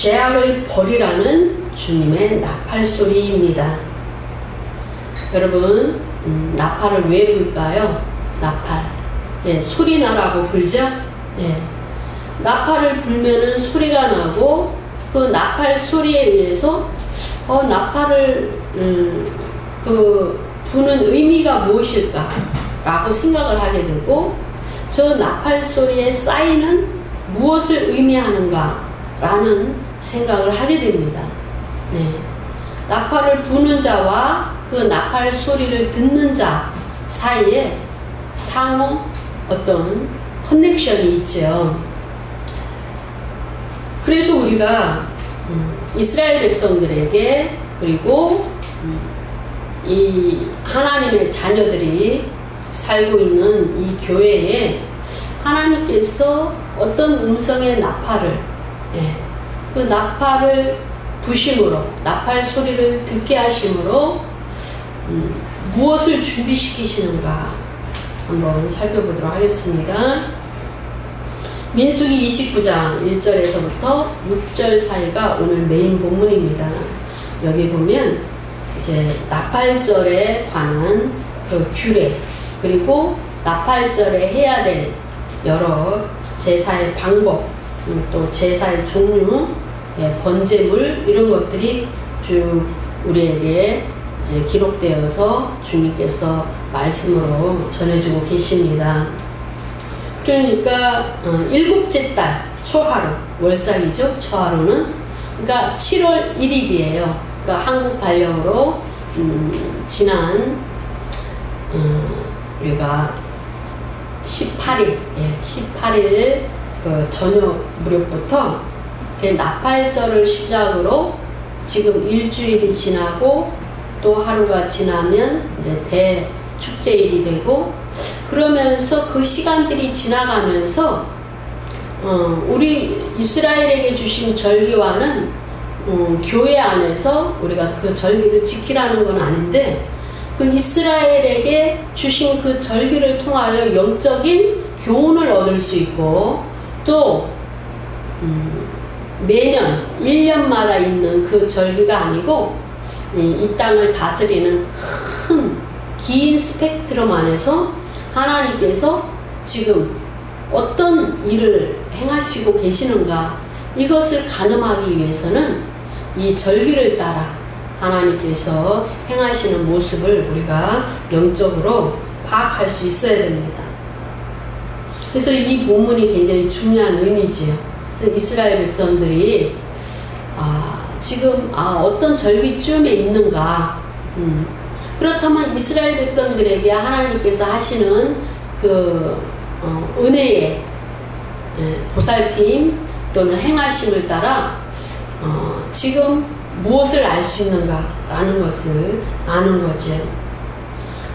죄악을 버리라는 주님의 나팔 소리입니다. 여러분, 나팔을 왜 불까요? 나팔. 예, 소리 나라고 불죠? 예. 나팔을 불면은 소리가 나고, 그 나팔 소리에 의해서, 나팔을, 부는 의미가 무엇일까? 라고 생각을 하게 되고, 저 나팔 소리의 사인은 무엇을 의미하는가? 라는 생각을 하게 됩니다. 네. 나팔을 부는 자와 그 나팔 소리를 듣는 자 사이에 상호 어떤 커넥션이 있죠. 그래서 우리가 이스라엘 백성들에게, 그리고 이 하나님의 자녀들이 살고 있는 이 교회에 하나님께서 어떤 음성의 나팔을, 그 나팔을 부심으로, 나팔 소리를 듣게 하심으로 무엇을 준비시키시는가 한번 살펴보도록 하겠습니다. 민수기 29장 1절에서부터 6절 사이가 오늘 메인 본문입니다. 여기 보면 이제 나팔절에 관한 그 규례, 그리고 나팔절에 해야 될 여러 제사의 방법, 또 제사의 종류, 번제물, 이런 것들이 쭉 우리에게 이제 기록되어서 주님께서 말씀으로 전해주고 계십니다. 그러니까 일곱째 달 초하루, 월삭이죠. 초하루는 그러니까 7월 1일이에요. 그러니까 한국 달력으로 지난 우리가 18일, 18일 그 저녁 무렵부터 나팔절을 시작으로 지금 일주일이 지나고 또 하루가 지나면 이제 대축제일이 되고, 그러면서 그 시간들이 지나가면서 우리 이스라엘에게 주신 절기와는 교회 안에서 우리가 그 절기를 지키라는 건 아닌데, 그 이스라엘에게 주신 그 절기를 통하여 영적인 교훈을 얻을 수 있고, 또 매년 1년마다 있는 그 절기가 아니고 이 땅을 다스리는 긴 스펙트럼 안에서 하나님께서 지금 어떤 일을 행하시고 계시는가, 이것을 가늠하기 위해서는 이 절기를 따라 하나님께서 행하시는 모습을 우리가 영적으로 파악할 수 있어야 됩니다. 그래서 이 본문이 굉장히 중요한 의미지요. 그래서 이스라엘 백성들이 지금 어떤 절기쯤에 있는가, 그렇다면 이스라엘 백성들에게 하나님께서 하시는 그 은혜의 보살핌 또는 행하심을 따라 지금 무엇을 알 수 있는가라는 것을 아는 거죠.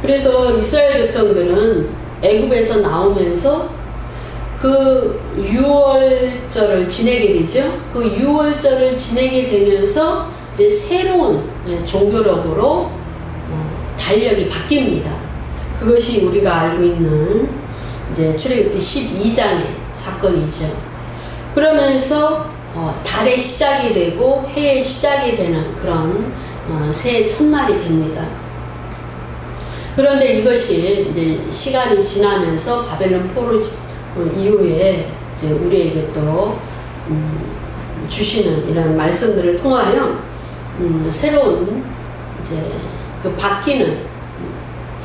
그래서 이스라엘 백성들은 애굽에서 나오면서 그 유월절을 지내게 되죠. 그 유월절을 지내게 되면서 이제 새로운 종교력으로 달력이 바뀝니다. 그것이 우리가 알고 있는 이제 출애굽기 12장의 사건이죠. 그러면서 달의 시작이 되고 해의 시작이 되는 그런 새해 첫날이 됩니다. 그런데 이것이 이제 시간이 지나면서 바벨론 포로 이후에 이제 우리에게 또 주시는 이런 말씀들을 통하여 새로운 이제 그 바뀌는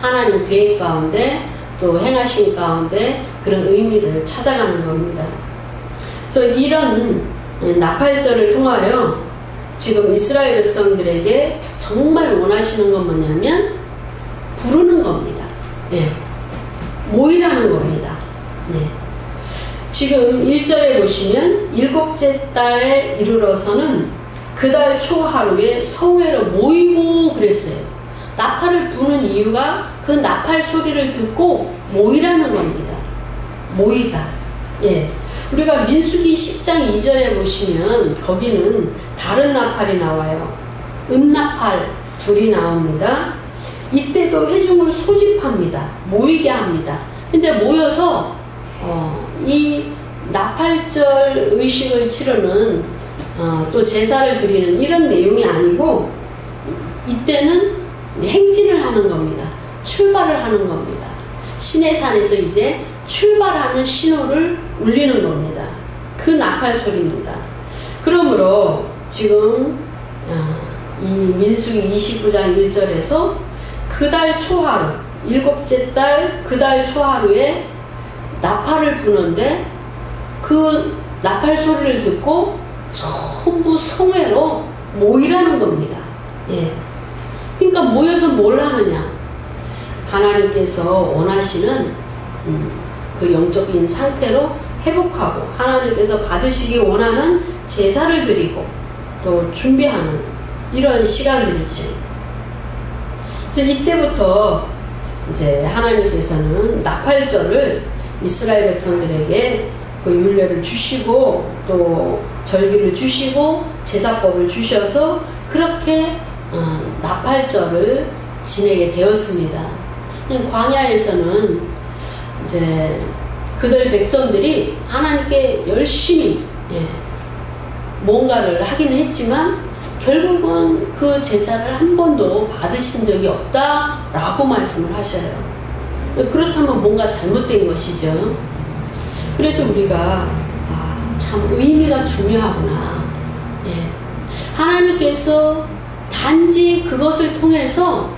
하나님 계획 가운데 또 행하신 가운데 그런 의미를 찾아가는 겁니다. 그래서 이런 나팔절을 통하여 지금 이스라엘 백성들에게 정말 원하시는 건 뭐냐면 부르는 겁니다. 모이라는 겁니다. 지금 1절에 보시면 일곱째 달에 이르러서는 그 달 초하루에 성회로 모이고 그랬어요. 나팔을 부는 이유가 그 나팔 소리를 듣고 모이라는 겁니다. 모이다. 우리가 민수기 10장 2절에 보시면 거기는 다른 나팔이 나와요. 은나팔 둘이 나옵니다. 이때도 회중을 소집합니다. 모이게 합니다. 근데 모여서 이 나팔절 의식을 치르는 또 제사를 드리는 이런 내용이 아니고 이때는 행진을 하는 겁니다. 출발을 하는 겁니다. 시내산에서 이제 출발하는 신호를 울리는 겁니다. 그 나팔 소리입니다. 그러므로 지금 이 민수기 29장 1절에서 그달 초하루, 7째 달 그달 초하루에 나팔을 부는데 그 나팔 소리를 듣고 전부 성회로 모이라는 겁니다. 예. 그러니까 모여서 뭘 하느냐? 하나님께서 원하시는 그 영적인 상태로 회복하고 하나님께서 받으시기 원하는 제사를 드리고 또 준비하는 이런 시간들이죠. 그래서 이때부터 이제 하나님께서는 나팔절을 이스라엘 백성들에게 그 율례를 주시고 또 절기를 주시고 제사법을 주셔서 그렇게 나팔절을 지내게 되었습니다. 광야에서는 이제 그들 백성들이 하나님께 열심히 뭔가를 하기는 했지만 결국은 그 제사를 한 번도 받으신 적이 없다라고 말씀을 하셔요. 그렇다면 뭔가 잘못된 것이죠. 그래서 우리가 참 의미가 중요하구나. 하나님께서 단지 그것을 통해서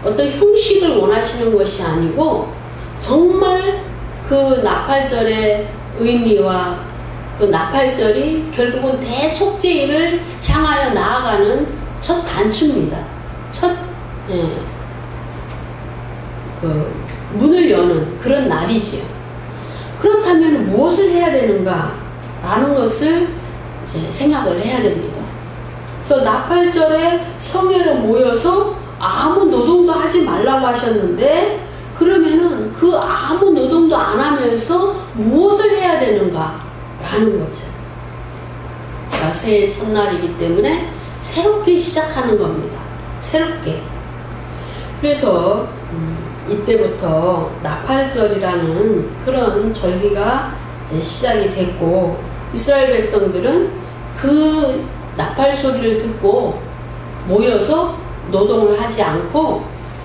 어떤 형식을 원하시는 것이 아니고 정말 그 나팔절의 의미와 그 나팔절이 결국은 대속죄일을 향하여 나아가는 첫 단추입니다. 그 문을 여는 그런 날이지요. 그렇다면 무엇을 해야 되는가 라는 것을 이제 생각을 해야 됩니다. 그래서 나팔절에 성회로 모여서 아무 노동도 하지 말라고 하셨는데 그러면은 그 아무 노동도 안 하면서 무엇을 해야 되는가 라는 거죠. 그러니까 새해 첫날이기 때문에 새롭게 시작하는 겁니다. 새롭게. 그래서 이때부터 나팔절이라는 그런 절기가 이제 시작이 됐고 이스라엘 백성들은 그 나팔 소리를 듣고 모여서 노동을 하지 않고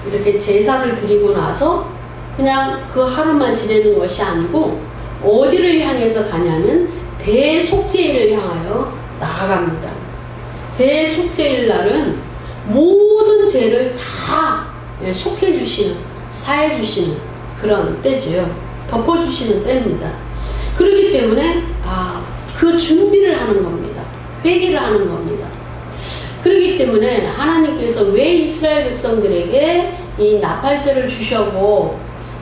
이렇게 제사를 드리고 나서 그냥 그 하루만 지내는 것이 아니고 어디를 향해서 가냐면 대속죄일을 향하여 나아갑니다. 대속죄일 날은 모든 죄를 다 속해주시는, 사해주시는 그런 때지요. 덮어주시는 때입니다. 그렇기 때문에 그 준비를 하는 겁니다. 회개를 하는 겁니다. 그렇기 때문에 하나님께서 왜 이스라엘 백성들에게 이 나팔절을 주셨고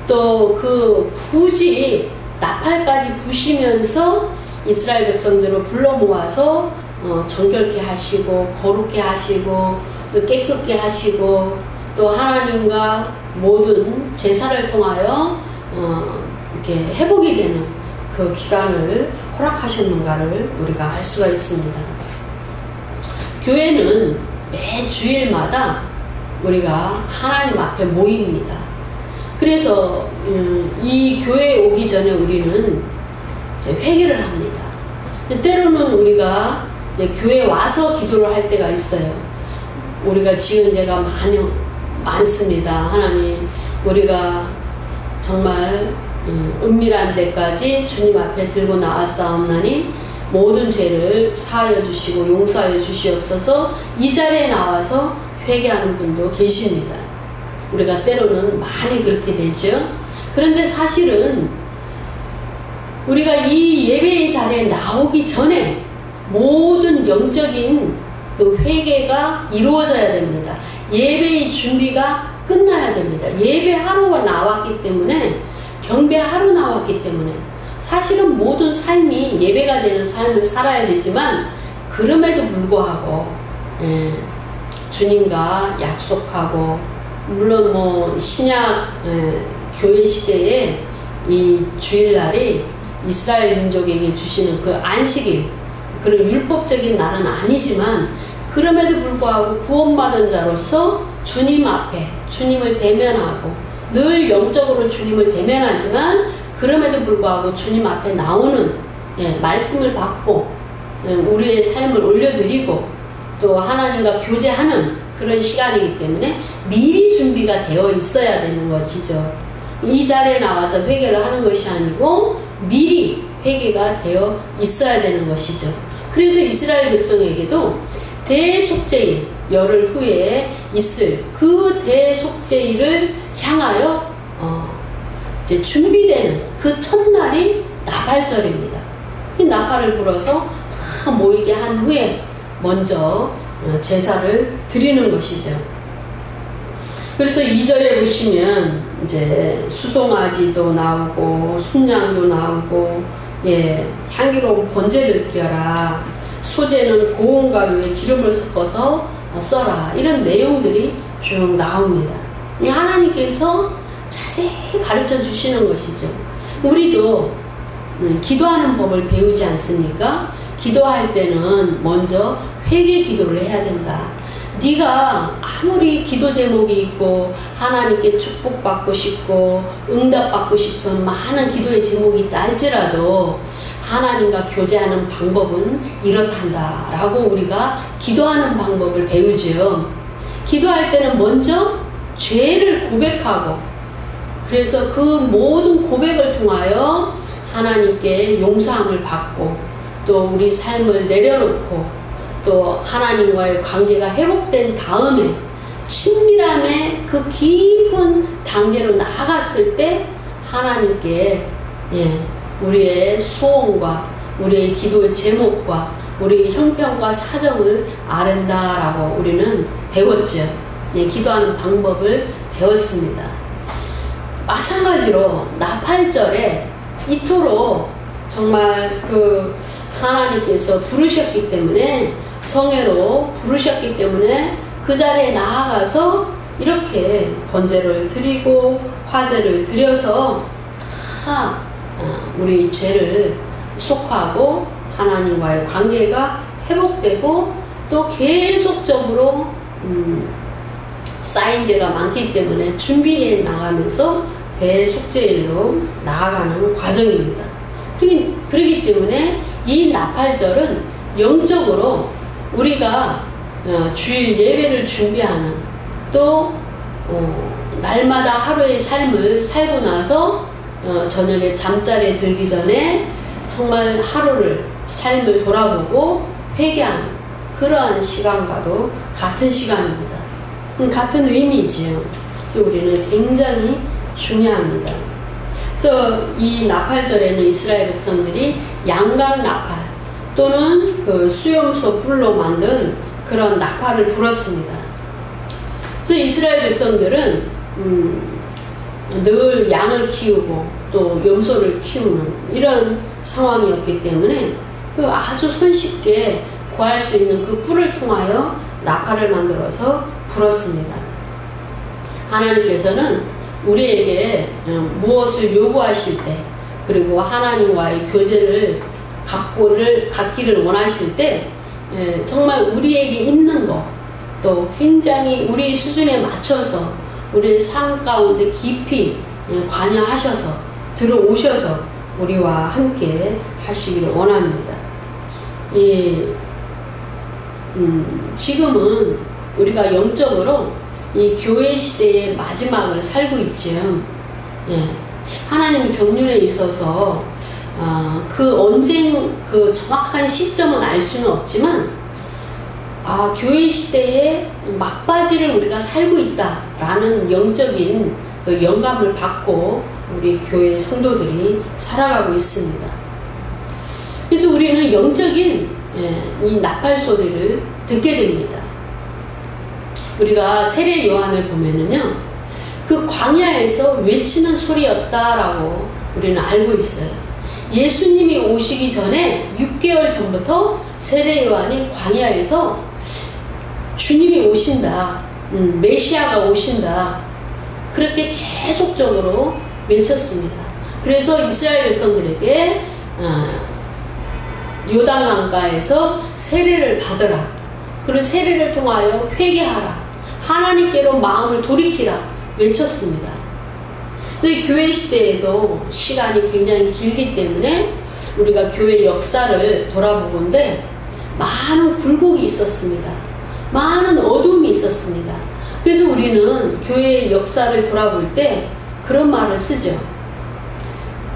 또 그 굳이 나팔까지 부시면서 이스라엘 백성들을 불러 모아서 정결케 하시고 거룩케 하시고 깨끗게 하시고 또 하나님과 모든 제사를 통하여 이렇게 회복이 되는 그 기간을 허락하셨는가를 우리가 알 수가 있습니다. 교회는 매 주일마다 우리가 하나님 앞에 모입니다. 그래서 이 교회에 오기 전에 우리는 이제 회개를 합니다. 때로는 우리가 이제 교회에 와서 기도를 할 때가 있어요. 우리가 지은 죄가 많습니다. 하나님, 우리가 정말 은밀한 죄까지 주님 앞에 들고 나왔사옵나니 모든 죄를 사하여 주시고 용서하여 주시옵소서. 이 자리에 나와서 회개하는 분도 계십니다. 우리가 때로는 많이 그렇게 되죠. 그런데 사실은 우리가 이 예배의 자리에 나오기 전에 모든 영적인 그 회개가 이루어져야 됩니다. 예배의 준비가 끝나야 됩니다. 예배하러 나왔기 때문에, 경배하러 나왔기 때문에 사실은 모든 삶이 예배가 되는 삶을 살아야 되지만 그럼에도 불구하고 주님과 약속하고 물론 뭐 신약 교회 시대에 이 주일날이 이스라엘 민족에게 주시는 그 안식일, 그런 율법적인 날은 아니지만 그럼에도 불구하고 구원받은 자로서 주님 앞에 주님을 대면하고 늘 영적으로 주님을 대면하지만 그럼에도 불구하고 주님 앞에 나오는 말씀을 받고 우리의 삶을 올려드리고 또 하나님과 교제하는 그런 시간이기 때문에 미리 준비가 되어 있어야 되는 것이죠. 이 자리에 나와서 회개를 하는 것이 아니고 미리 회개가 되어 있어야 되는 것이죠. 그래서 이스라엘 백성에게도 대속죄일 열흘 후에 있을 그 대속죄일을 향하여 이제 준비되는 그 첫날이 나팔절입니다. 나팔을 불어서 다 모이게 한 후에 먼저 제사를 드리는 것이죠. 그래서 2절에 보시면 이제 수송아지도 나오고 순양도 나오고 향기로운 번제를 드려라. 소재는 고운 가루에 기름을 섞어서 써라. 이런 내용들이 쭉 나옵니다. 하나님께서 자세히 가르쳐 주시는 것이죠. 우리도 기도하는 법을 배우지 않습니까? 기도할 때는 먼저 회개 기도를 해야 된다. 네가 아무리 기도 제목이 있고 하나님께 축복받고 싶고 응답받고 싶은 많은 기도의 제목이 있다 할지라도 하나님과 교제하는 방법은 이렇단다 라고 우리가 기도하는 방법을 배우죠. 기도할 때는 먼저 죄를 고백하고 그래서 그 모든 고백을 통하여 하나님께 용서함을 받고 또 우리 삶을 내려놓고 또 하나님과의 관계가 회복된 다음에 친밀함의 그 깊은 단계로 나아갔을 때 하나님께 우리의 소원과 우리의 기도의 제목과 우리의 형편과 사정을 아른다라고 우리는 배웠죠. 기도하는 방법을 배웠습니다. 마찬가지로 나팔절에 이토록 정말 그 하나님께서 부르셨기 때문에 성회로 부르셨기 때문에 그 자리에 나아가서 이렇게 번제를 드리고 화제를 드려서 다 우리 죄를 속하고 하나님과의 관계가 회복되고 또 계속적으로 쌓인 죄가 많기 때문에 준비해 나가면서 대속죄일로 나아가는 과정입니다. 그렇기 때문에 이 나팔절은 영적으로 우리가 주일 예배를 준비하는 또 날마다 하루의 삶을 살고 나서 저녁에 잠자리에 들기 전에 정말 하루를 삶을 돌아보고 회개하는 그러한 시간과도 같은 시간입니다. 같은 의미이지요. 우리는 굉장히 중요합니다. 그래서 이 나팔절에는 이스라엘 백성들이 양각 나팔 또는 그 수염소 뿔로 만든 그런 나팔을 불었습니다. 그래서 이스라엘 백성들은 늘 양을 키우고 또 염소를 키우는 이런 상황이었기 때문에 그 아주 손쉽게 구할 수 있는 그 뿔을 통하여 나팔을 만들어서 불었습니다. 하나님께서는 우리에게 무엇을 요구하실 때 그리고 하나님과의 교제를 갖기를 원하실 때 정말 우리에게 있는 것 또 굉장히 우리 수준에 맞춰서 우리의 삶 가운데 깊이 관여하셔서 들어오셔서 우리와 함께 하시기를 원합니다. 지금은 우리가 영적으로 이 교회 시대의 마지막을 살고 있지요. 하나님의 경륜에 있어서 그 정확한 시점은 알 수는 없지만 교회 시대의 막바지를 우리가 살고 있다라는 영적인 그 영감을 받고 우리 교회 성도들이 살아가고 있습니다. 그래서 우리는 영적인 이 나팔 소리를 듣게 됩니다. 우리가 세례 요한을 보면은요, 그 광야에서 외치는 소리였다라고 우리는 알고 있어요. 예수님이 오시기 전에 6개월 전부터 세례 요한이 광야에서 주님이 오신다, 메시아가 오신다, 그렇게 계속적으로 외쳤습니다. 그래서 이스라엘 백성들에게 요단강가에서 세례를 받으라, 그리고 세례를 통하여 회개하라, 하나님께로 마음을 돌이키라 외쳤습니다. 근데 교회 시대에도 시간이 굉장히 길기 때문에 우리가 교회 역사를 돌아보건대 많은 굴곡이 있었습니다. 많은 어둠이 있었습니다. 그래서 우리는 교회의 역사를 돌아볼 때 그런 말을 쓰죠.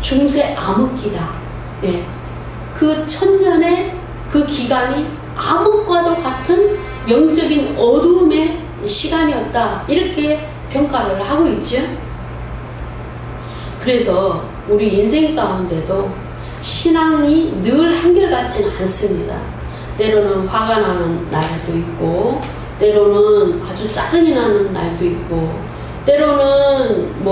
중세 암흑기다. 예. 그 천년의 그 기간이 암흑과도 같은 영적인 어둠의 시간이었다. 이렇게 평가를 하고 있죠. 그래서 우리 인생 가운데도 신앙이 늘 한결같지는 않습니다. 때로는 화가 나는 날도 있고, 때로는 아주 짜증이 나는 날도 있고, 때로는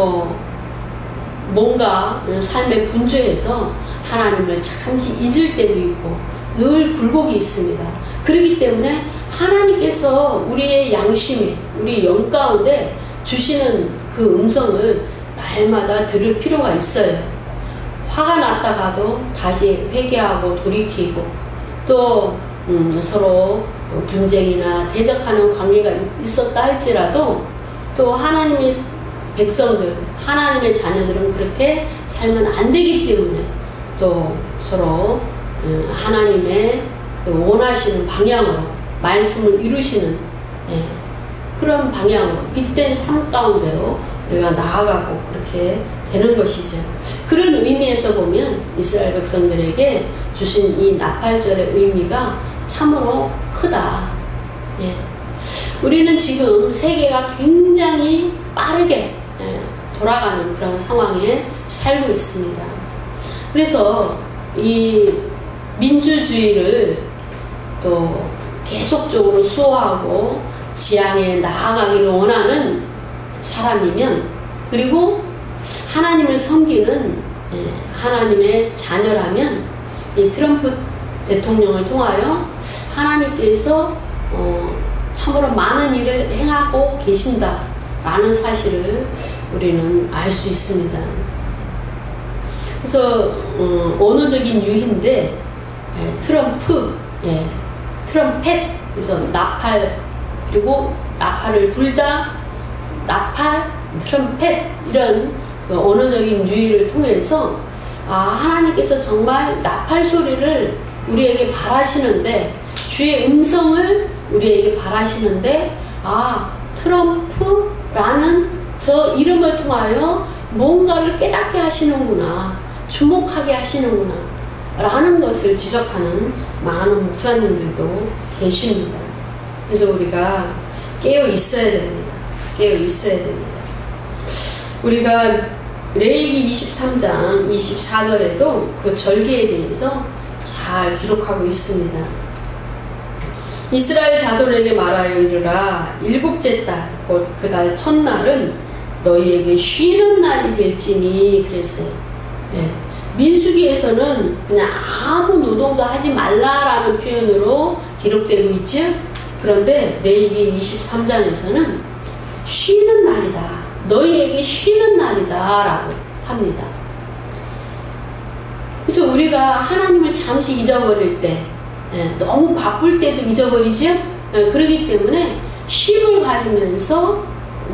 뭔가 삶에 분주해서 하나님을 잠시 잊을 때도 있고, 늘 굴곡이 있습니다. 그렇기 때문에 하나님께서 우리의 양심에, 우리 영 가운데 주시는 그 음성을 날마다 들을 필요가 있어요. 화가 났다가도 다시 회개하고 돌이키고, 또 서로 분쟁이나 대적하는 관계가 있었다 할지라도 또 하나님의 백성들, 하나님의 자녀들은 그렇게 살면 안 되기 때문에 또 서로 하나님의 그 원하시는 방향으로 말씀을 이루시는 그런 방향으로 빛된 삶 가운데로 우리가 나아가고 그렇게 되는 것이죠. 그런 의미에서 보면 이스라엘 백성들에게 주신 이 나팔절의 의미가 참으로 크다. 예. 우리는 지금 세계가 굉장히 빠르게 돌아가는 그런 상황에 살고 있습니다. 그래서 이 민주주의를 또 계속적으로 수호하고 지향에 나아가기를 원하는 사람이면, 그리고 하나님을 섬기는 하나님의 자녀라면 이 트럼프 대통령을 통하여 하나님께서 참으로 많은 일을 행하고 계신다라는 사실을 우리는 알 수 있습니다. 그래서 언어적인 유희인데 트럼프, 트럼펫, 그래서 나팔, 그리고 나팔을 불다, 나팔, 트럼펫, 이런 그 언어적인 유희를 통해서 하나님께서 정말 나팔 소리를 우리에게 바라시는데, 주의 음성을 우리에게 바라시는데, 트럼프라는 저 이름을 통하여 뭔가를 깨닫게 하시는구나, 주목하게 하시는구나 라는 것을 지적하는 많은 목사님들도 계십니다. 그래서 우리가 깨어 있어야 됩니다. 깨어 있어야 됩니다. 우리가 레위기 23장 24절에도 그 절기에 대해서 잘 기록하고 있습니다. 이스라엘 자손에게 말하여 이르라. 일곱째 달 곧 그 달 첫날은 너희에게 쉬는 날이 될지니 그랬어요. 민수기에서는 그냥 아무 노동도 하지 말라라는 표현으로 기록되고 있죠. 그런데 레위기 23장에서는 쉬는 날이다, 너희에게 쉬는 날이다 라고 합니다. 그래서 우리가 하나님을 잠시 잊어버릴 때, 너무 바쁠 때도 잊어버리죠. 그렇기 때문에 쉼을 가지면서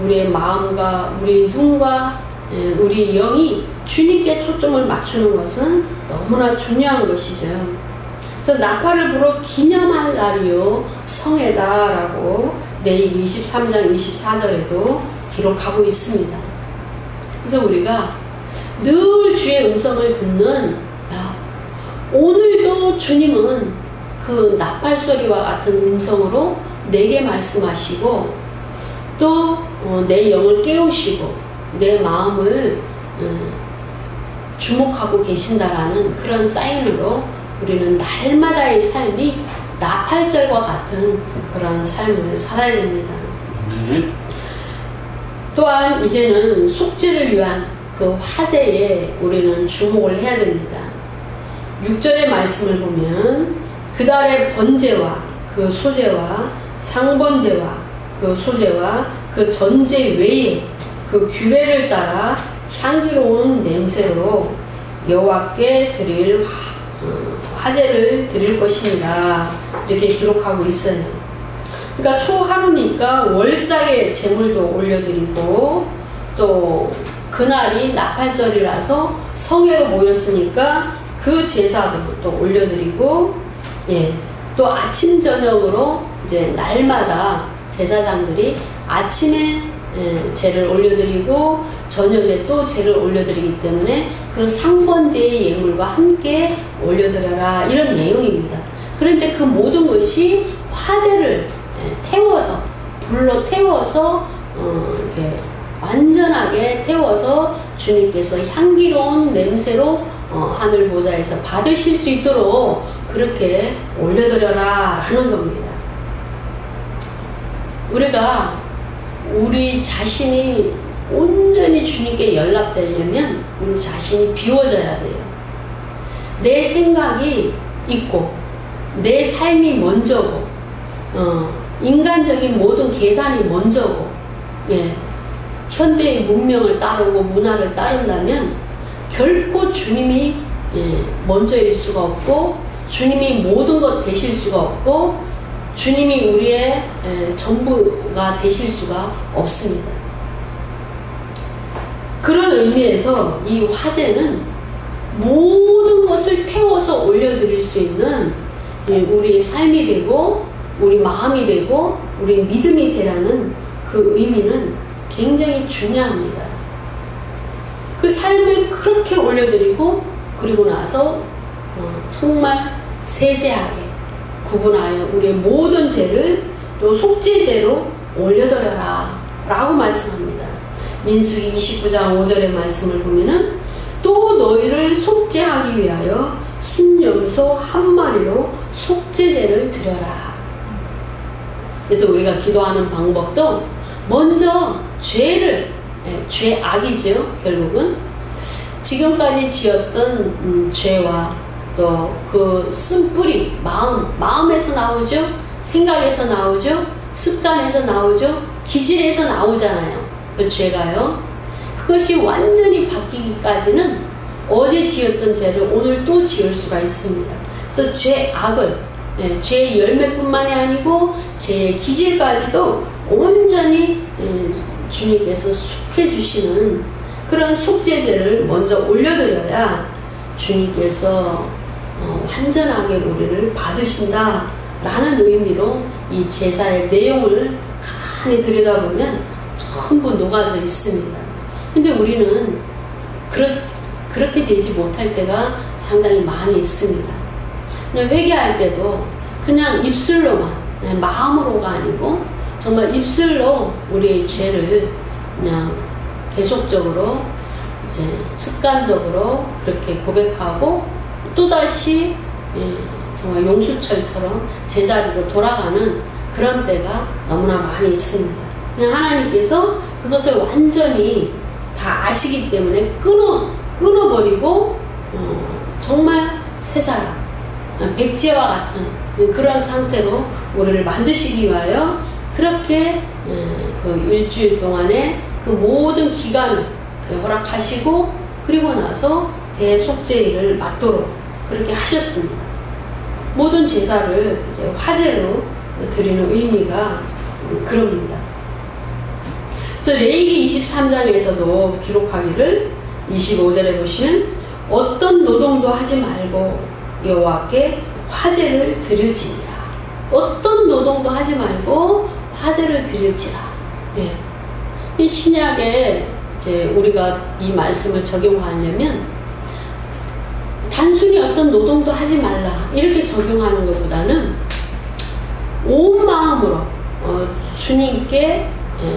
우리의 마음과 우리의 눈과 우리의 영이 주님께 초점을 맞추는 것은 너무나 중요한 것이죠. 그래서 나팔을 불어 기념할 날이요 성회다라고 레위기 23장 24절에도 기록하고 있습니다. 그래서 우리가 늘 주의 음성을 듣는, 오늘도 주님은 그 나팔 소리와 같은 음성으로 내게 말씀하시고, 또 내 영을 깨우시고 내 마음을 주목하고 계신다라는 그런 사인으로 우리는 날마다의 삶이 나팔절과 같은 그런 삶을 살아야 됩니다. 또한 이제는 속죄를 위한 그 화제에 우리는 주목을 해야 됩니다. 6절의 말씀을 보면 그 달의 번제와 그 소제와 상번제와 그 소제와 그 전제 외에 그 규례를 따라 향기로운 냄새로 여호와께 드릴 화제를 드릴 것입니다. 이렇게 기록하고 있어요. 그러니까 초하루니까 월삭의 제물도 올려드리고, 또 그날이 나팔절이라서 성회로 모였으니까 그 제사도 또 올려드리고, 예, 또 아침 저녁으로 이제 날마다 제사장들이 아침에 제를 올려드리고 저녁에 또 제를 올려드리기 때문에 그 상번제의 예물과 함께 올려드려라, 이런 내용입니다. 그런데 그 모든 것이 화제를 태워서, 불로 태워서 이렇게 완전하게 태워서 주님께서 향기로운 냄새로 하늘 보좌에서 받으실 수 있도록 그렇게 올려드려라 라는 겁니다. 우리가 우리 자신이 온전히 주님께 연락되려면 우리 자신이 비워져야 돼요. 내 생각이 있고 내 삶이 먼저고, 인간적인 모든 계산이 먼저고, 예, 현대의 문명을 따르고 문화를 따른다면 결코 주님이 먼저일 수가 없고, 주님이 모든 것 되실 수가 없고, 주님이 우리의 전부가 되실 수가 없습니다. 그런 의미에서 이 화제는 모든 것을 태워서 올려드릴 수 있는 우리의 삶이 되고 우리 마음이 되고 우리 믿음이 되라는 그 의미는 굉장히 중요합니다. 그 삶을 그렇게 올려드리고 그리고 나서 정말 세세하게 구분하여 우리의 모든 죄를 또 속죄제로 올려드려라 라고 말씀합니다. 민수기 29장 5절의 말씀을 보면은 또 너희를 속죄하기 위하여 순염소 한 마리로 속죄제를 드려라. 그래서 우리가 기도하는 방법도 먼저 죄를, 죄악이죠. 결국은 지금까지 지었던 죄와 또 그 쓴뿌리, 마음에서 나오죠. 생각에서 나오죠. 습관에서 나오죠. 기질에서 나오잖아요. 그 죄가요. 그것이 완전히 바뀌기까지는 어제 지었던 죄를 오늘 또 지을 수가 있습니다. 그래서 죄악을, 죄의 열매뿐만이 아니고 죄의 기질까지도 온전히 주님께서 속해 주시는 그런 속죄제를 먼저 올려드려야 주님께서 완전하게 우리를 받으신다 라는 의미로 이 제사의 내용을 가만히 들여다보면 전부 녹아져 있습니다. 근데 우리는 그렇게 되지 못할 때가 상당히 많이 있습니다. 그냥 회개할 때도 그냥 입술로만, 마음으로가 아니고 정말 입술로 우리의 죄를 그냥 계속적으로 이제 습관적으로 그렇게 고백하고 또다시 정말 용수철처럼 제자리로 돌아가는 그런 때가 너무나 많이 있습니다. 그냥 하나님께서 그것을 완전히 다 아시기 때문에 끊어버리고 정말 새 사람, 백지와 같은 그런 상태로 우리를 만드시기 위하여 그렇게 그 일주일 동안에 그 모든 기간을 허락하시고 그리고 나서 대속죄를 받도록 그렇게 하셨습니다. 모든 제사를 이제 화제로 드리는 의미가 그럽니다. 그래서 레위기 23장에서도 기록하기를 25절에 보시면 어떤 노동도 하지 말고 여호와께 화제를 드릴지니라. 어떤 노동도 하지 말고 화제를 드릴지라. 네. 이 신약에 이제 우리가 이 말씀을 적용하려면 단순히 어떤 노동도 하지 말라 이렇게 적용하는 것보다는 온 마음으로 주님께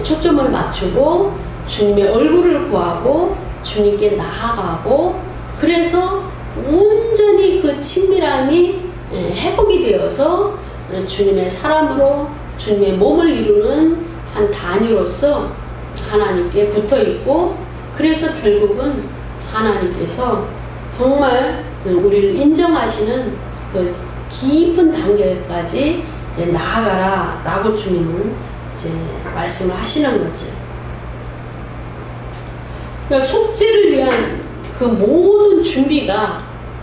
초점을 맞추고 주님의 얼굴을 구하고 주님께 나아가고 그래서 온전히 그 친밀함이 회복이 되어서 주님의 사람으로 주님의 몸을 이루는 한 단위로서 하나님께 붙어있고 그래서 결국은 하나님께서 정말 우리를 인정하시는 그 깊은 단계까지 이제 나아가라 라고 주님은 이제 말씀을 하시는 거죠. 그러니까 속죄를 위한 그 모든 준비가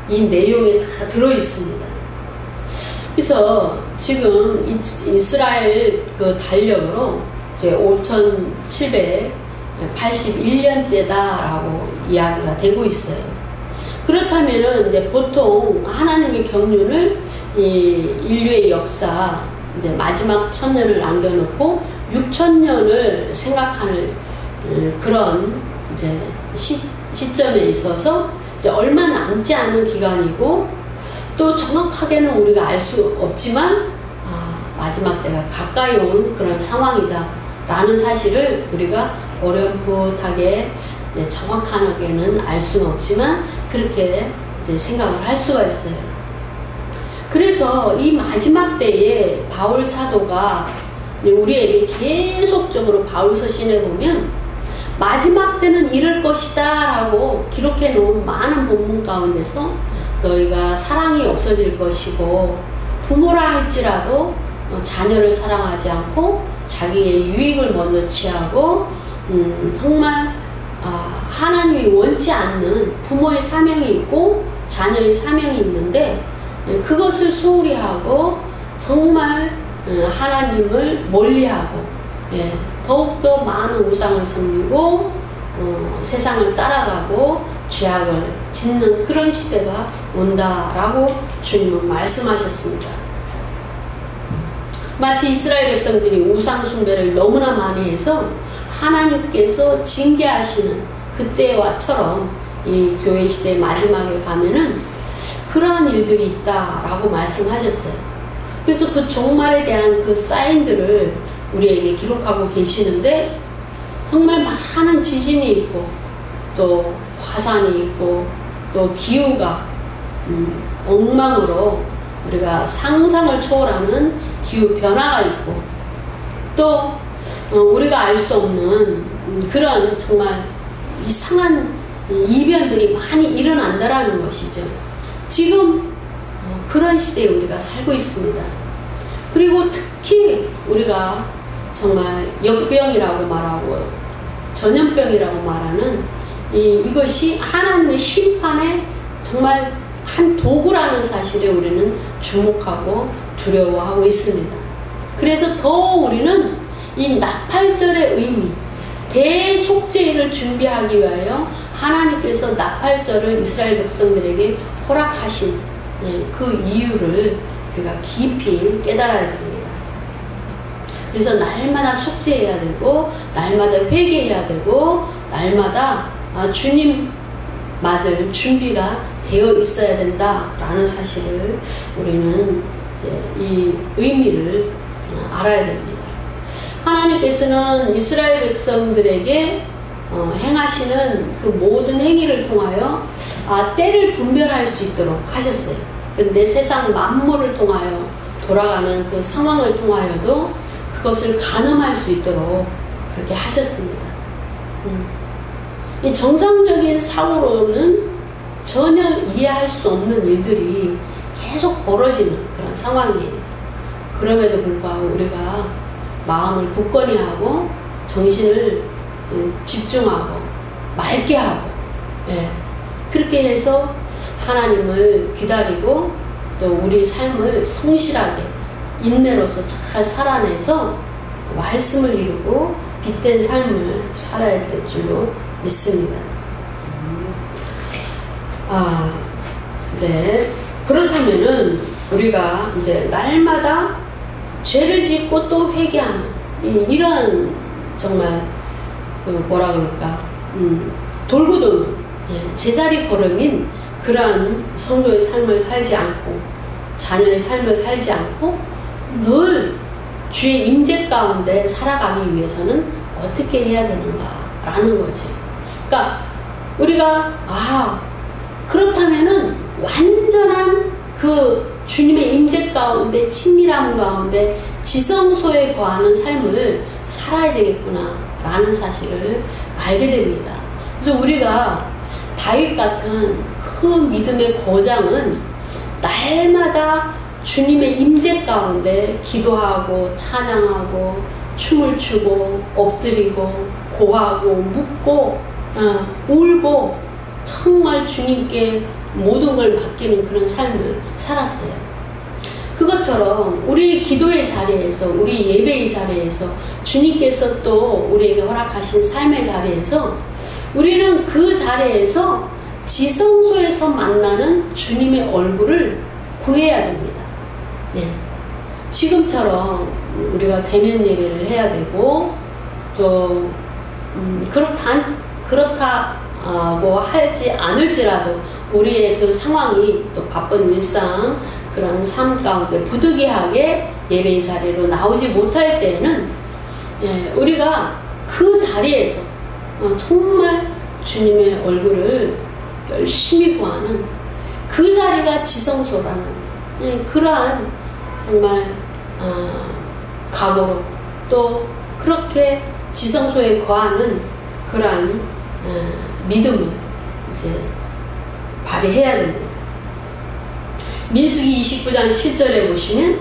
이 내용에 다 들어있습니다. 그래서 지금 이스라엘 그 달력으로 이제 5781년째다라고 이야기가 되고 있어요. 그렇다면은 이제 보통 하나님의 경륜을 이 인류의 역사 이제 마지막 1000년을 남겨놓고 6000년을 생각하는 그런 이제 시점에 있어서 이제 얼마 남지 않은 기간이고 또 정확하게는 우리가 알 수 없지만 마지막 때가 가까이 온 그런 상황이다 라는 사실을 우리가 어렴풋하게 정확하게는 알 수는 없지만 그렇게 이제 생각을 할 수가 있어요. 그래서 이 마지막 때에 바울 사도가 우리에게 계속적으로 바울서 신에 보면 마지막 때는 이럴 것이다 라고 기록해 놓은 많은 본문 가운데서 너희가 사랑이 없어질 것이고 부모라 할지라도 자녀를 사랑하지 않고 자기의 유익을 먼저 취하고 정말 하나님이 원치 않는 부모의 사명이 있고 자녀의 사명이 있는데 그것을 소홀히 하고 정말 하나님을 멀리하고 더욱더 많은 우상을 섬기고 세상을 따라가고 죄악을 짓는 그런 시대가 온다라고 주님은 말씀하셨습니다. 마치 이스라엘 백성들이 우상 숭배를 너무나 많이 해서 하나님께서 징계하시는 그때와처럼 이 교회 시대 마지막에 가면은 그러한 일들이 있다라고 말씀하셨어요. 그래서 그 종말에 대한 그 사인들을 우리에게 기록하고 계시는데 정말 많은 지진이 있고 또 화산이 있고 또 기후가 엉망으로 우리가 상상을 초월하는 기후 변화가 있고 또 우리가 알 수 없는 그런 정말 이상한 이변들이 많이 일어난다라는 것이죠. 지금 그런 시대에 우리가 살고 있습니다. 그리고 특히 우리가 정말 역병이라고 말하고 전염병이라고 말하는 이것이 하나님의 심판의 정말 한 도구라는 사실에 우리는 주목하고 두려워하고 있습니다. 그래서 더 우리는 이 나팔절의 의미, 대속죄일을 준비하기 위하여 하나님께서 나팔절을 이스라엘 백성들에게 허락하신 그 이유를 우리가 깊이 깨달아야 됩니다. 그래서 날마다 속죄해야 되고 날마다 회개해야 되고 날마다 주님 맞을 준비가 되어 있어야 된다라는 사실을 우리는 이제 이 의미를 알아야 됩니다. 하나님께서는 이스라엘 백성들에게 행하시는 그 모든 행위를 통하여 때를 분별할 수 있도록 하셨어요. 근데 세상 만물을 통하여 돌아가는 그 상황을 통하여도 그것을 가늠할 수 있도록 그렇게 하셨습니다. 이 정상적인 사고로는 전혀 이해할 수 없는 일들이 계속 벌어지는 그런 상황이에요. 그럼에도 불구하고 우리가 마음을 굳건히 하고 정신을 집중하고 맑게 하고 그렇게 해서 하나님을 기다리고 또 우리 삶을 성실하게 인내로서 잘 살아내서 말씀을 이루고 빛된 삶을 살아야 될 줄로 믿습니다. 이제 그렇다면은 우리가 이제 날마다 죄를 짓고 또 회개하는 이런 정말 뭐라 그럴까 돌고 도는 제자리 걸음인 그러한 성도의 삶을 살지 않고 자녀의 삶을 살지 않고 늘 주의 임재 가운데 살아가기 위해서는 어떻게 해야 되는가라는 거지. 그러니까 우리가 그렇다면은 완전한 그 주님의 임재 가운데 친밀함 가운데 지성소에 거하는 삶을 살아야 되겠구나 라는 사실을 알게 됩니다. 그래서 우리가 다윗 같은 큰 믿음의 거장은 날마다 주님의 임재 가운데 기도하고 찬양하고 춤을 추고 엎드리고 고하고 묻고 울고 정말 주님께 모든 걸 맡기는 그런 삶을 살았어요. 그것처럼 우리 기도의 자리에서 우리 예배의 자리에서 주님께서 또 우리에게 허락하신 삶의 자리에서 우리는 그 자리에서 지성소에서 만나는 주님의 얼굴을 구해야 됩니다. 예. 지금처럼 우리가 대면 예배를 해야 되고 또 그렇다고 하지 않을지라도 우리의 그 상황이 또 바쁜 일상 그런 삶 가운데 부득이하게 예배의 자리로 나오지 못할 때에는 우리가 그 자리에서 정말 주님의 얼굴을 열심히 구하는 그 자리가 지성소라는 그러한 정말 각오로 또 그렇게 지성소에 거하는 그러한 믿음을 이제 발휘해야 됩니다. 민수기 29장 7절에 보시면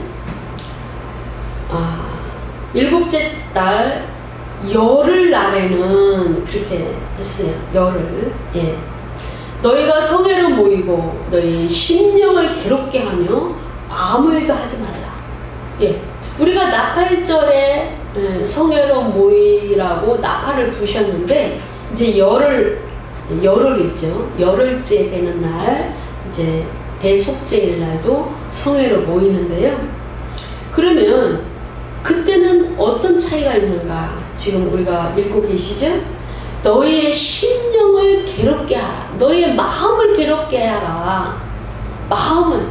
일곱째 달 열흘 날에는 그렇게 했어요. 열흘. 예. 너희가 성회로 모이고 너희 심령을 괴롭게 하며 아무 일도 하지 말라. 예. 우리가 나팔절에 성회로 모이라고 나팔을 부셨는데 이제 열흘 있죠. 열흘째 되는 날 이제 대속죄일 날도 성회로 모이는데요. 그러면 그때는 어떤 차이가 있는가? 지금 우리가 읽고 계시죠? 너희의 심령을 괴롭게 하라. 너희의 마음을 괴롭게 하라. 마음은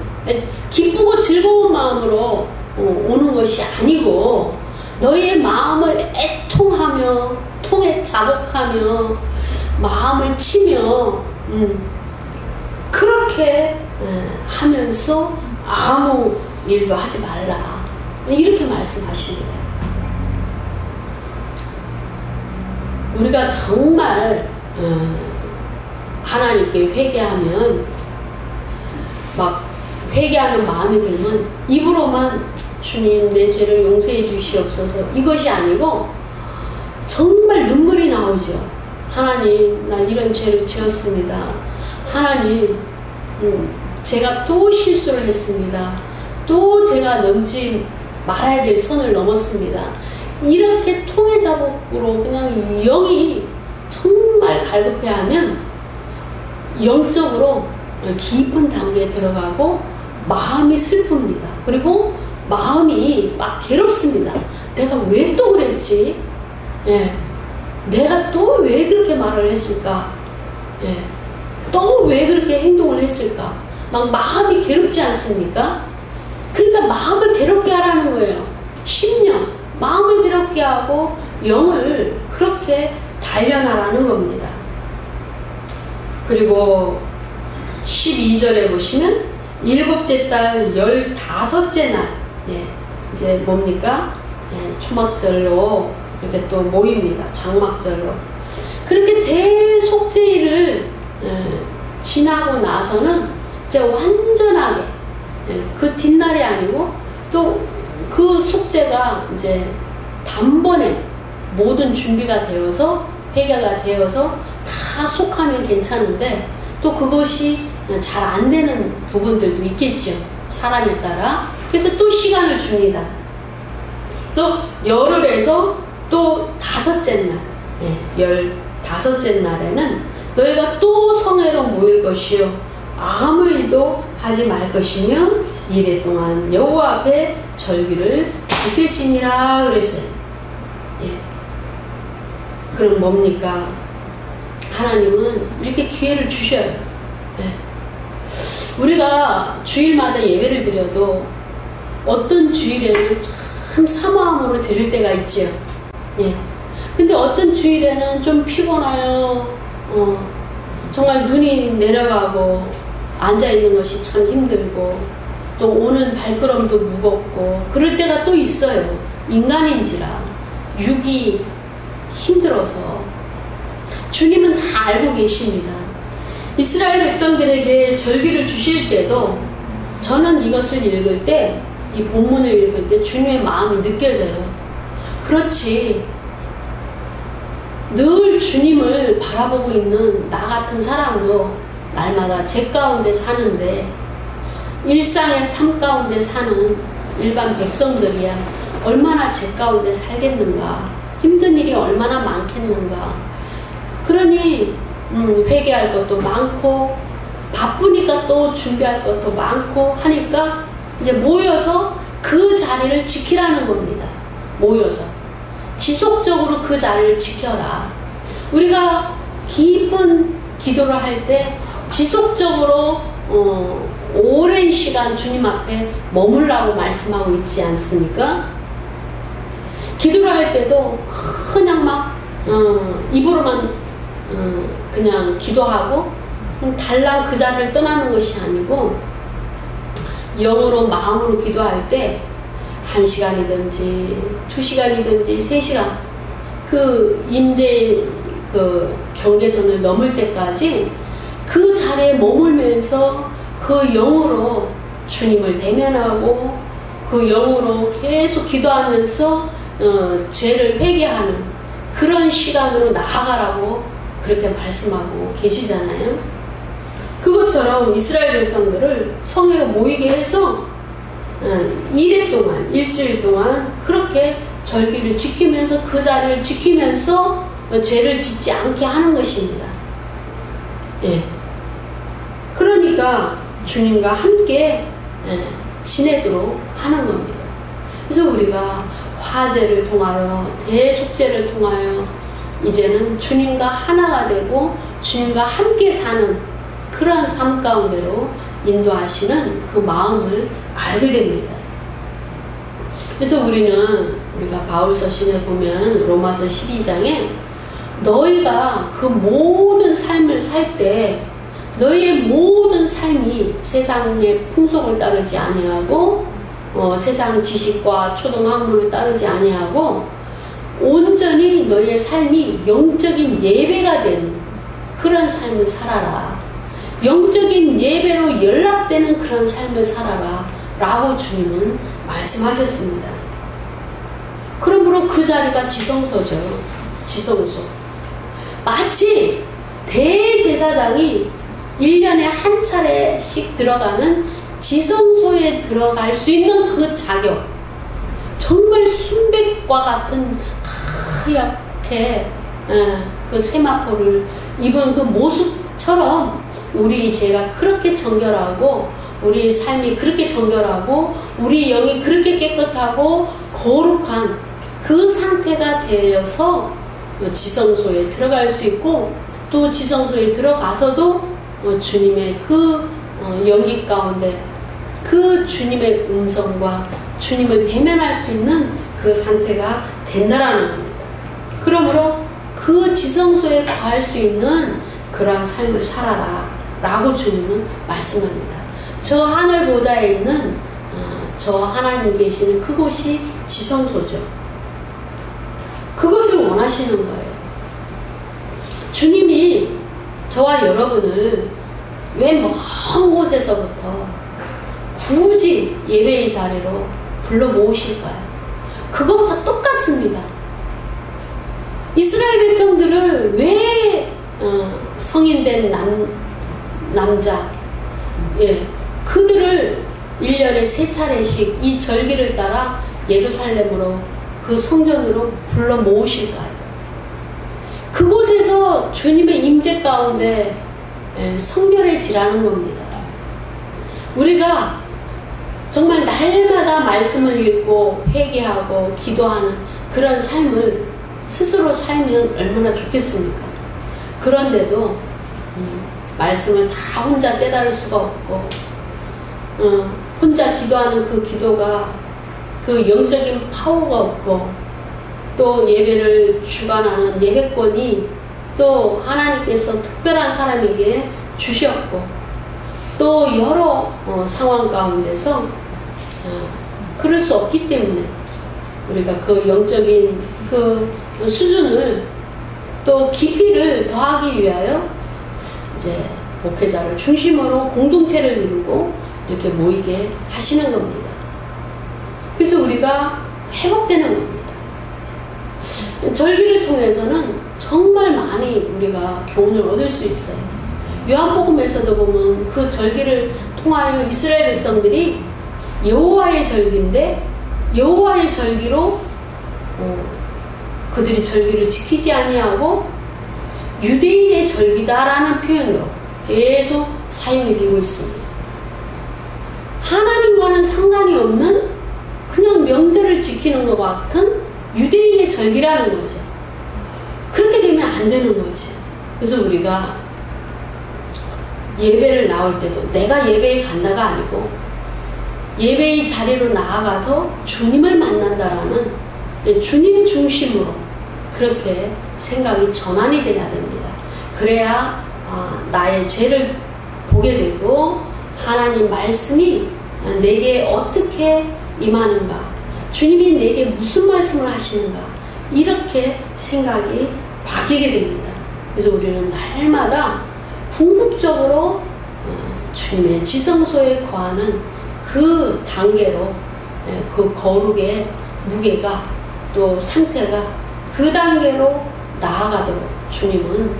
기쁘고 즐거운 마음으로 오는 것이 아니고 너희의 마음을 애통하며 통에 자복하며 마음을 치며 그렇게 하면서 아무 일도 하지 말라. 이렇게 말씀하십니다. 우리가 정말 하나님께 회개하면 막 회개하는 마음이 들면 입으로만 주님 내 죄를 용서해 주시옵소서 이것이 아니고 정말 눈물이 나오죠. 하나님 나 이런 죄를 지었습니다. 하나님 제가 또 실수를 했습니다. 또 제가 넘지 말아야 될 선을 넘었습니다. 이렇게 통해 자복으로 그냥 영이 정말 갈급해하면 영적으로 깊은 단계에 들어가고 마음이 슬픕니다. 그리고 마음이 막 괴롭습니다. 내가 왜 또 그랬지? 예. 내가 또 왜 그렇게 말을 했을까? 예. 또 왜 그렇게 행동을 했을까? 막 마음이 괴롭지 않습니까? 그러니까 마음을 괴롭게 하라는 거예요. 심령, 마음을 괴롭게 하고 영을 그렇게 단련하라는 겁니다. 그리고 12절에 보시면 일곱째 달 15째 날 이제 뭡니까? 초막절로 이렇게 또 모입니다. 장막절로. 그렇게 대속죄일을 지나고 나서는 이제 완전하게 그 뒷날이 아니고 또 그 속죄가 이제 단번에 모든 준비가 되어서 회개가 되어서 다 속하면 괜찮은데 또 그것이 잘 안 되는 부분들도 있겠죠. 사람에 따라. 그래서 또 시간을 줍니다. 그래서 열흘에서 또 5째 날, 15째 날에는 너희가 또 성회로 모일 것이요 아무 일도 하지 말 것이며 이래 동안 여호와 앞에 절기를 지킬지니라 그랬어요. 예. 그럼 뭡니까? 하나님은 이렇게 기회를 주셔요. 예. 우리가 주일마다 예배를 드려도 어떤 주일에는 참 사모함으로 드릴 때가 있지요. 예. 근데 어떤 주일에는 좀 피곤해요. 정말 눈이 내려가고 앉아있는 것이 참 힘들고 또 오는 발걸음도 무겁고 그럴 때가 또 있어요. 인간인지라 육이 힘들어서 주님은 다 알고 계십니다. 이스라엘 백성들에게 절기를 주실 때도 저는 이것을 읽을 때 이 본문을 읽을 때 주님의 마음이 느껴져요. 그렇지 늘 주님을 바라보고 있는 나 같은 사람도 날마다 죄 가운데 사는데 일상의 삶 가운데 사는 일반 백성들이야 얼마나 죄 가운데 살겠는가, 힘든 일이 얼마나 많겠는가. 그러니 회개할 것도 많고 바쁘니까 또 준비할 것도 많고 하니까 이제 모여서 그 자리를 지키라는 겁니다. 모여서 지속적으로 그 자리를 지켜라. 우리가 깊은 기도를 할 때 지속적으로 오랜 시간 주님 앞에 머물라고 말씀하고 있지 않습니까? 기도를 할 때도 그냥 막 입으로만 그냥 기도하고 달랑 그 자리를 떠나는 것이 아니고 영으로 마음으로 기도할 때 1시간이든지 2시간이든지 3시간 그 임재 그 경계선을 넘을 때까지 그 자리에 머물면서 그 영으로 주님을 대면하고 그 영으로 계속 기도하면서 죄를 회개하는 그런 시간으로 나아가라고 그렇게 말씀하고 계시잖아요. 그것처럼 이스라엘 백성들을 성회로 모이게 해서 이래 동안 일주일 동안 그렇게 절기를 지키면서 그 자리를 지키면서 죄를 짓지 않게 하는 것입니다. 예. 그러니까 주님과 함께 지내도록 하는 겁니다. 그래서 우리가 화제를 통하여 대속제를 통하여 이제는 주님과 하나가 되고 주님과 함께 사는 그러한 삶 가운데로 인도하시는 그 마음을 알게 됩니다. 그래서 우리가 바울서 신에 보면 로마서 12장에 너희가 그 모든 삶을 살 때 너희의 모든 삶이 세상의 풍속을 따르지 아니하고 세상 지식과 초등학문을 따르지 아니하고 온전히 너희의 삶이 영적인 예배가 되는 그런 삶을 살아라. 영적인 예배로 연락되는 그런 삶을 살아라 라고 주님은 말씀하셨습니다. 그러므로 그 자리가 지성소죠. 지성소. 마치 대제사장이 1년에 한 차례씩 들어가는 지성소에 들어갈 수 있는 그 자격, 정말 순백과 같은 하얗게 그 세마포를 입은 그 모습처럼 우리 죄가 그렇게 정결하고 우리 삶이 그렇게 정결하고 우리 영이 그렇게 깨끗하고 거룩한 그 상태가 되어서 지성소에 들어갈 수 있고 또 지성소에 들어가서도 주님의 그 영기 가운데 그 주님의 음성과 주님을 대면할 수 있는 그 상태가 된다라는 겁니다. 그러므로 그 지성소에 거할 수 있는 그러한 삶을 살아라 라고 주님은 말씀합니다. 저 하늘 보좌에 있는 저 하나님 계시는 그곳이 지성소죠. 그것을 원하시는 거예요. 주님이 저와 여러분을 왜 먼 곳에서부터 굳이 예배의 자리로 불러 모으실까요? 그것과 똑같습니다. 이스라엘 백성들을 왜 성인된 남자 그들을 1년에 3차례씩 이 절기를 따라 예루살렘으로 그 성전으로 불러 모으실까요? 그곳에서 주님의 임재 가운데 성결해지라는 겁니다. 우리가 정말 날마다 말씀을 읽고 회개하고 기도하는 그런 삶을 스스로 살면 얼마나 좋겠습니까? 그런데도 말씀을 다 혼자 깨달을 수가 없고 혼자 기도하는 그 기도가 그 영적인 파워가 없고 또 예배를 주관하는 예배권이 또 하나님께서 특별한 사람에게 주셨고 또 여러 상황 가운데서 그럴 수 없기 때문에 우리가 그 영적인 그 수준을 또 깊이를 더하기 위하여 이제 목회자를 중심으로 공동체를 이루고 이렇게 모이게 하시는 겁니다. 그래서 우리가 회복되는 겁니다. 절기를 통해서는 정말 많이 우리가 교훈을 얻을 수 있어요. 요한복음에서도 보면 그 절기를 통하여 이스라엘 백성들이 여호와의 절기인데 여호와의 절기로 그들이 절기를 지키지 아니하고 유대인의 절기다라는 표현으로 계속 사용이 되고 있습니다. 하나님과는 상관이 없는 그냥 명절을 지키는 것 같은 유대인의 절기라는 거죠. 그렇게 되면 안 되는 거지. 그래서 우리가 예배를 나올 때도 내가 예배에 간다가 아니고 예배의 자리로 나아가서 주님을 만난다라는 주님 중심으로 그렇게 생각이 전환이 돼야 됩니다. 그래야 나의 죄를 보게 되고 하나님 말씀이 내게 어떻게 임하는가, 주님이 내게 무슨 말씀을 하시는가, 이렇게 생각이 바뀌게 됩니다. 그래서 우리는 날마다 궁극적으로 주님의 지성소에 거하는 그 단계로 그 거룩의 무게가 또 상태가 그 단계로 나아가도록 주님은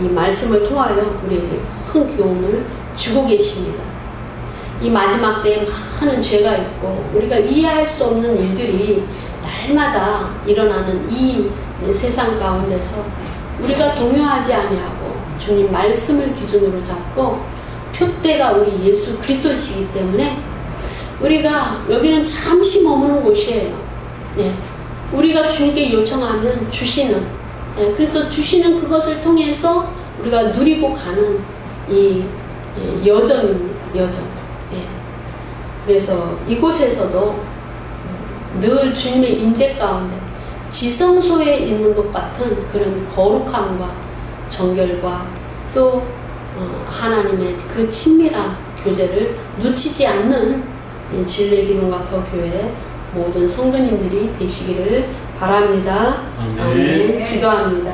이 말씀을 통하여 우리에게 큰 교훈을 주고 계십니다. 이 마지막 때에 많은 죄가 있고 우리가 이해할 수 없는 일들이 날마다 일어나는 이 세상 가운데서 우리가 동요하지 아니하고 주님 말씀을 기준으로 잡고 표대가 우리 예수 그리스도이시기 때문에 우리가 여기는 잠시 머무는 곳이에요. 네. 우리가 주님께 요청하면 주시는, 그래서 주시는 그것을 통해서 우리가 누리고 가는 이 여정입니다. 여정. 그래서 이곳에서도 늘 주님의 임재 가운데 지성소에 있는 것 같은 그런 거룩함과 정결과 또 하나님의 그 친밀한 교제를 놓치지 않는 진리기능학교 교회 모든 성도님들이 되시기를 바랍니다. 아멘. 기도합니다.